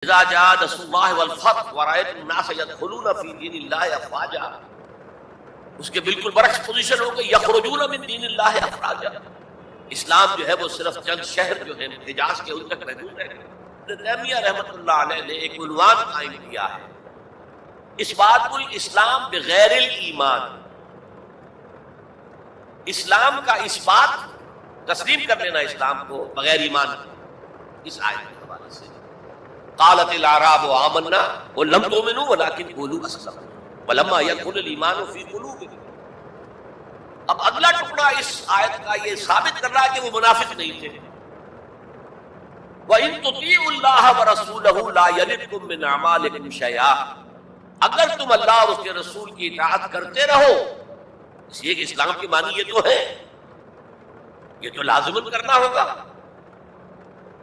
اذا جاء نصر اللہ والفتح ورأيت الناس يدخلون في دین اللہ افواجا، اس کے بالکل برعکس پوزیشن ہو گئی یخرجون من دین اللہ افواجا۔ اسلام جو ہے وہ صرف چند شہر جو ہیں حجاز کے ان تک محدود ہے۔ ابن تیمیہ رحمۃ اللہ علیہ نے ایک عنوان قائم کیا ہے، اثبات الاسلام بغیر الایمان، اسلام کا اثبات، تسلیم کر لینا اسلام کو بغیر ایمان کے۔ اس آیت کے حوالے سے قالت الاعراب آمنا قل لم تؤمنوا ولكن قولوا اسلمنا ولما يدخل الايمان في قلوبكم۔ اب اگلا ٹکڑا اس آیت کا یہ ثابت کر رہا ہے کہ وہ منافق نہیں تھے۔ وَإِن تُطِيعُوا اللَّهَ وَرَسُولَهُ لَا يَلِدْكُم مِّنْ أَعْمَالِكُمْ شَيْئًا، اگر تم اللہ اور اس کے رسول کی اطاعت کرتے رہو، اس لیے کہ اسلام کی معنی یہ تو ہے، یہ تو لازمن کرنا ہوگا۔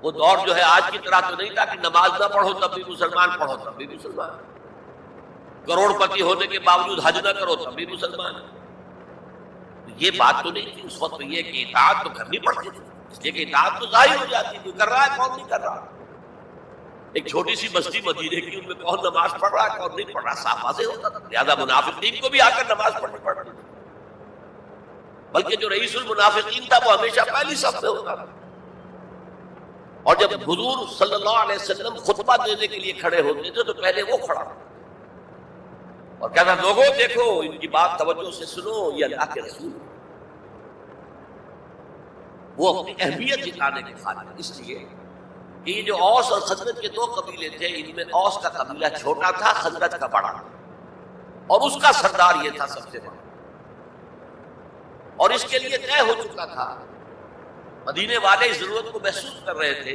وہ دور جو ہے آج کی طرح تو نہیں تھا کہ نماز نہ پڑھو تب بھی مسلمان، پڑھو تب بھی مسلمان، کروڑ پتی ہونے کے باوجود حج نہ کرو تب بھی مسلمان۔ یہ بات تو نہیں تھی اس وقت، یہ کہ اطاعت تو کرنی پڑتی تھی، اس لیے کہ اطاعت تو ظاہر ہو جاتی، کوئی کر رہا ہے کون نہیں کر رہا۔ ایک چھوٹی سی بستی مدینے کی، ان میں کون نماز پڑھ رہا ہے کون نہیں پڑھ رہا، صاف واضح ہوتا تھا۔ لہٰذا منافقین کو بھی آ کر نماز پڑھنی پڑتی تھی، بلکہ جو رئیس المنافقین تھا وہ ہمیشہ پہلی صف میں ہوتا تھا۔ اور جب حضور صلی اللہ علیہ وسلم خطبہ دینے کے لیے کھڑے ہوتے تھے تو پہلے وہ کھڑا اور کہتا لوگوں دیکھو ان کی بات توجہ سے سنو، یہ اللہ کے رسول۔ وہ اپنی اہمیت جتانے کے خاطر، اس لیے کہ یہ جو اوس اور خزرج کے دو قبیلے تھے، ان میں اوس کا قبیلہ چھوٹا تھا، خزرج کا بڑا، اور اس کا سردار یہ تھا سب سے بڑا، اور اس کے لیے طے ہو چکا تھا۔ مدینے والے اس ضرورت کو محسوس کر رہے تھے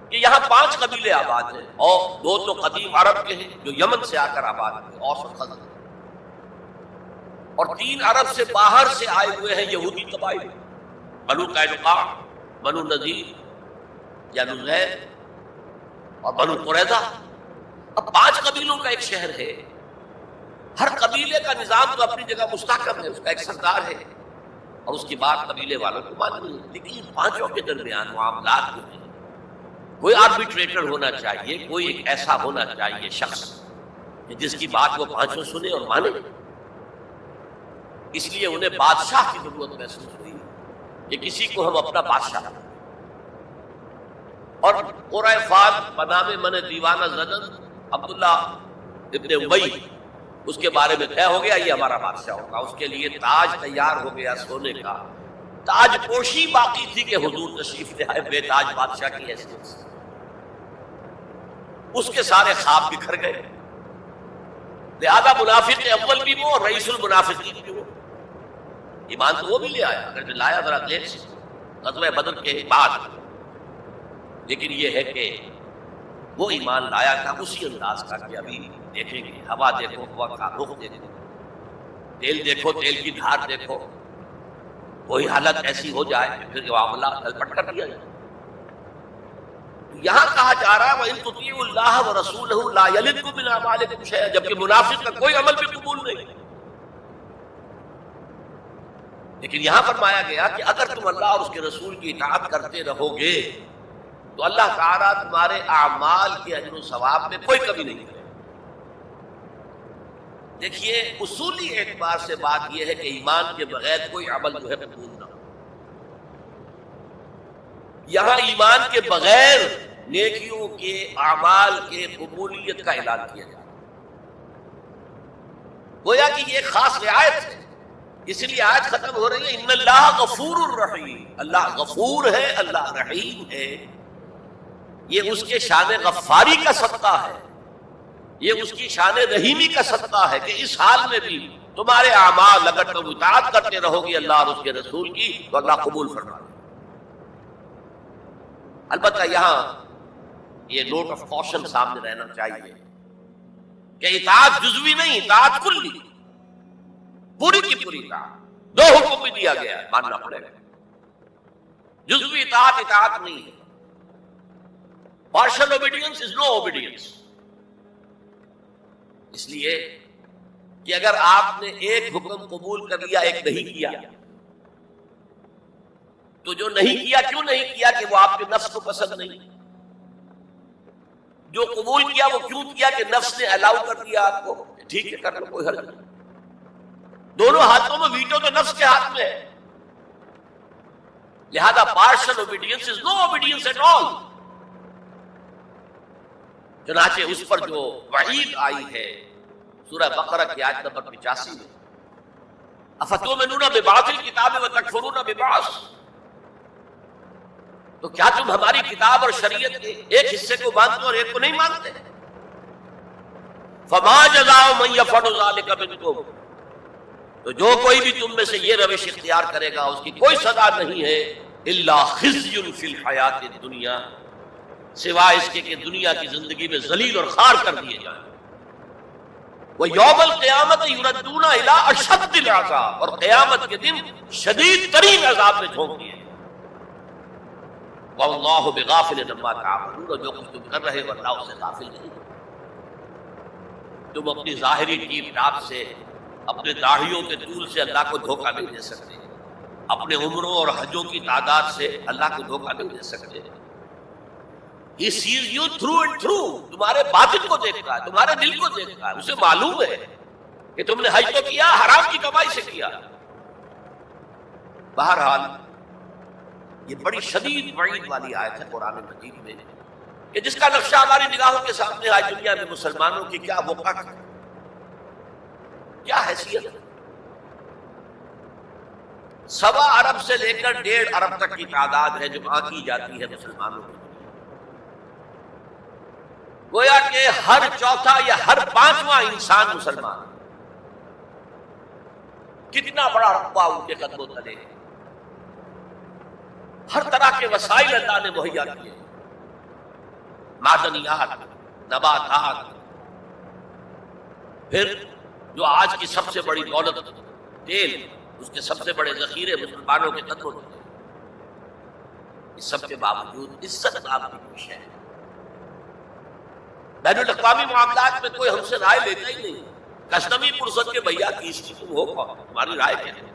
کہ یہاں 5 قبیلے آباد ہیں، اور 2 تو قدیم عرب کے ہیں جو یمن سے آ کر آباد ہوئے، اوس اور خزرج، اور 3 عرب سے باہر سے آئے ہوئے ہیں یہودی قبائل، بنو قینقاع، بنو نذیر یا نذیر اور بنو قریظہ۔ اب 5 قبیلوں کا ایک شہر ہے، ہر قبیلے کا نظام تو اپنی جگہ مستحکم ہے، اس کا ایک سردار ہے، اور اس کی بات قبیلے والوں کو ماننی ہے۔ لیکن ان 5 کے درمیان معاملات جو ہیں، کوئی آربیٹریٹر ہونا چاہیے، کوئی ایک ایسا ہونا چاہیے شخص کہ جس کی بات وہ 5 سنے اور مانے۔ اس لیے انہیں بادشاہ کی ضرورت محسوس ہوئی کہ کسی کو ہم اپنا بادشاہ، اور قرۂ فات بنام من دیوانہ زدن عبداللہ ابن ابی، اس کے بارے میں طے ہو گیا یہ ہمارا بادشاہ ہوگا۔ اس کے لیے تاج تیار ہو گیا سونے کا، تاج پوشی باقی تھی کہ حضور تشریف لے آئے بے تاج بادشاہ کی حیثیت سے۔ اس کے سارے خواب بکھر گئے، لہذا منافق اول بھی وہ اور رئیس المنافقین بھی وہ۔ ایمان تو وہ بھی لے آیا، اگر جو لایا ذرا دیر سے غزوہ بدر کے بعد، لیکن یہ ہے کہ وہ ایمان لایا تھا اسی انداز کا کہ ابھی دیکھیں گے، ہوا دیکھو، ہوا کا رخ دیکھو، تیل دیکھو، تیل کی دھار دیکھو، کوئی حالت ایسی ہو جائے کہ پھر معاملہ تلپٹ کر دیا جائے۔ یہاں کہا جا رہا ہے وَإِن تُطِيعُوا اللَّهَ وَرَسُولَهُ لَا يَلِدْكُم مِّنْ أَعْمَالِكُمْ شَيْئًا، جبکہ منافق کا کوئی عمل بھی قبول نہیں۔ لیکن یہاں فرمایا گیا کہ اگر تم اللہ اور اس کے رسول کی اطاعت کرتے رہو گے تو اللہ تعالیٰ تمہارے اعمال کے اجر و ثواب میں کوئی کمی نہیں کرے۔ دیکھیے اصولی اعتبار سے بات یہ ہے کہ ایمان کے بغیر کوئی عمل جو ہے قبول نہ ہو۔ یہاں ایمان کے بغیر نیکیوں کے اعمال کے قبولیت کا اعلان کیا جائے، گویا کہ یہ ایک خاص رعایت ہے، اس لیے آج ختم ہو رہی ہے ان اللہ غفور الرحیم، اللہ غفور ہے، اللہ رحیم ہے۔ یہ اس کے شان غفاری کا صدقہ ہے، یہ اس کی شان رحیمی کا صدقہ ہے کہ اس حال میں بھی تمہارے اعمال اگر تم اطاعت کرتے رہو گی اللہ اور اس کے رسول کی تو اللہ قبول فرما لے۔ البتہ یہاں یہ نوٹ آف کوشن سامنے رہنا چاہیے کہ اطاعت جزوی نہیں، اطاعت کلی، پوری کی پوری اطاعت۔ 2 حکم بھی دیا گیا ہے، ماننا پڑے گا۔ جزوی اطاعت اطاعت نہیں ہے، partial obedience is no obedience۔ اس لیے کہ اگر آپ نے ایک حکم قبول کر لیا، ایک نہیں کیا، تو جو نہیں کیا کیوں نہیں کیا کہ وہ آپ کے نفس کو پسند نہیں، جو قبول کیا وہ کیوں کیا کہ نفس نے الاؤ کر دیا آپ کو، ٹھیک ہے کر لو کوئی حرج نہیں. دونوں ہاتھوں میں ویٹو تو نفس کے ہاتھ میں ہے، لہذا partial obedience is no obedience at all. چنانچہ اس پر جو وعید آئی ہے سورہ بقرہ کی آیت نمبر 85 میں، افتؤمنون ببعض الکتاب وتکفرون ببعض، تو کیا تم ہماری کتاب اور شریعت کے ایک حصے کو مانتے اور ایک کو نہیں مانتے؟ فما جزاء من يفعل ذلك منكم، تو جو کوئی بھی تم میں سے یہ روش اختیار کرے گا اس کی کوئی سزا نہیں ہے الا خزي في الحیات الدنیا، سوائے اس کے کہ دنیا کی زندگی میں ذلیل اور خوار کر دیے جائیں. وَيَوْمَ الْقِيَامَةِ يُرَدُّونَ إِلَىٰ أَشَدِّ الْعَذَابِ، اور قیامت کے دن شدید ترین عذاب میں جھونک دیے. وَاللَّهُ بِغَافِلٍ عَمَّا تَعْمَلُونَ، جو کچھ تم کر رہے ہو اللہ اس سے غافل نہیں. تم اپنی ظاہری ٹیپ ٹاپ سے، اپنے داڑھیوں کے طول سے اللہ کو دھوکہ نہیں دے سکتے، اپنے عمروں اور حجوں کی تعداد سے اللہ کو دھوکہ نہیں دے سکتے. He sees you through and through، تمہارے باطن کو دیکھتا ہے، تمہارے دل کو دیکھتا ہے. اسے معلوم ہے کہ تم نے حج تو کیا، حرام کی کمائی سے کیا. بہرحال یہ بڑی شدید وعید والی آیت ہے قرآن مجید میں کہ جس کا نقشہ ہماری نگاہوں کے سامنے آج دنیا میں مسلمانوں کی کیا وقت، کیا حیثیت ہے. 1.25 ارب سے لے کر 1.5 ارب تک کی تعداد ہے جو آنکی جاتی ہے مسلمانوں کی. گویا کہ ہر چوتھا یا ہر 5واں انسان مسلمان. کتنا بڑا رقبہ ان کے قدم و تلے. ہر طرح کے وسائل اللہ نے مہیا کیے، معدنیات، نباتات. پھر جو آج کی سب سے بڑی دولت تیل، اس کے سب سے بڑے ذخیرے مسلمانوں کے قدم و تلے. اس سب کے باوجود عزت نام کی کوئی شے ہے. بین الاقوامی معاملات میں کوئی ہم سے رائے لیتا ہی نہیں. کسٹمی پرسد کے بھیا کس کی تم ہو، تمہاری رائے کیا ہے؟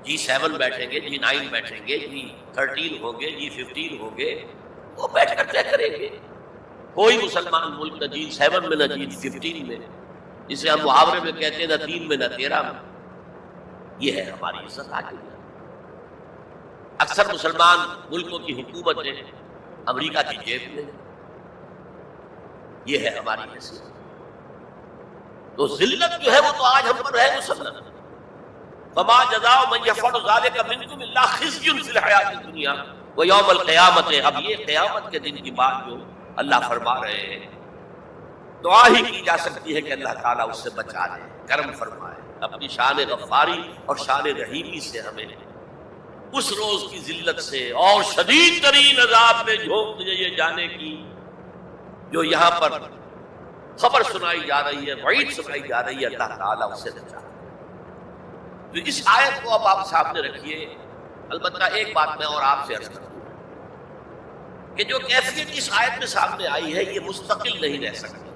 G7 بیٹھیں گے، G9 بیٹھیں گے، G13 ہوں گے، G15 ہوں گے، وہ بیٹھ کر طے کریں گے. کوئی مسلمان ملک نہ G7 میں نہ G15 میں، جسے ہم محاورے میں کہتے ہیں نہ 3 میں نہ 13 میں. یہ ہے ہماری عزت آج. اکثر مسلمان ملکوں کی حکومتیں امریکہ کی جیب میں، یہ ہے ہماری حیثیت. تو ذلت جو ہے وہ تو آج ہم پر ہے مسلم. فما جزاء من يفعل ذلك منكم الا خزي في الحياة الدنيا ويوم القيامة. اب یہ قیامت کے دن کی بات جو اللہ فرما رہے ہیں، دعا ہی کی جا سکتی ہے کہ اللہ تعالیٰ اس سے بچا لے، کرم فرمائے، اپنی شان غفاری اور شان رحیمی سے ہمیں اس روز کی ذلت سے اور شدید ترین عذاب میں جھونک دیے جانے کی جو یہاں پر خبر سنائی جا رہی ہے، وعید سنائی جا رہی ہے. اللہ تعالیٰ اسے بچا. تو اس آیت کو اب آپ سامنے رکھیے. البتہ ایک بات میں اور آپ سے عرض کروں کہ جو کیفیت اس آیت میں سامنے آئی ہے یہ مستقل نہیں رہ سکتی.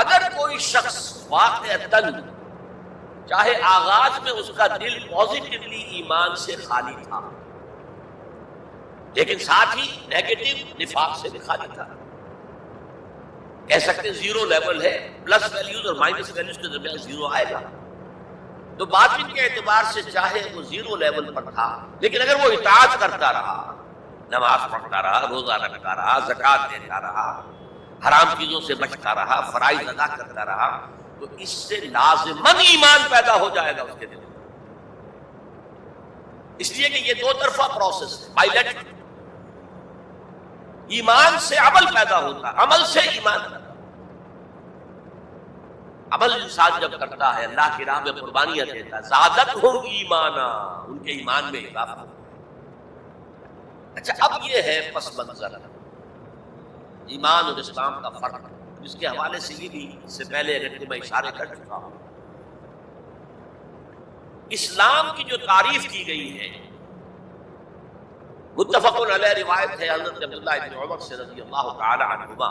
اگر کوئی شخص واقعتاً چاہے آغاز میں اس کا دل پازیٹیولی ایمان سے خالی تھا لیکن ساتھ ہی نیگیٹو نفاق سے بھی خالی تھا، کہہ سکتے زیرو لیول ہے، پلس ویلیوز اور مائنس ویلیوز کے درمیان زیرو آئے گا، تو باطن کے اعتبار سے چاہے وہ زیرو لیول پر تھا لیکن اگر وہ اطاعت کرتا رہا، نماز پڑھتا رہا، روزہ رکھتا رہا، زکوٰۃ دیتا رہا، حرام چیزوں سے بچتا رہا، فرائض ادا کرتا رہا، تو اس سے لازماً ایمان پیدا ہو جائے گا اس کے دل میں. اس لیے کہ یہ دو طرفہ پروسیس ہے، بائیلیٹرل. ایمان سے عمل پیدا ہوتا، عمل سے ایمان پیدا. عمل انسان جب کرتا ہے، اللہ کی راہ میں قربانیاں دیتا ہے، زادتہم ایمانا، ان کے ایمان میں اضافہ. اچھا، اب یہ ہے پس منظر ایمان اور اسلام کا فرق، جس کے حوالے سے یہ بھی اس سے پہلے اگر میں اشارے کر چکا ہوں. اسلام کی جو تعریف کی گئی ہے متفق علیہ روایت ہے حضرت عبداللہ ابن عمر سے رضی اللہ تعالی عنہما،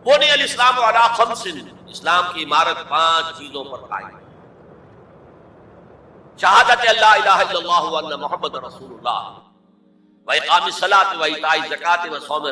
بنی الاسلام علی خمس، اسلام کی عمارت 5 چیزوں پر قائم. شہادت اللہ الہ الا اللہ وان محمد رسول اللہ، وَإِقَامِ الصَّلَاةِ وَإِيتَاءِ الزَّکَاةِ وَصَوْمِ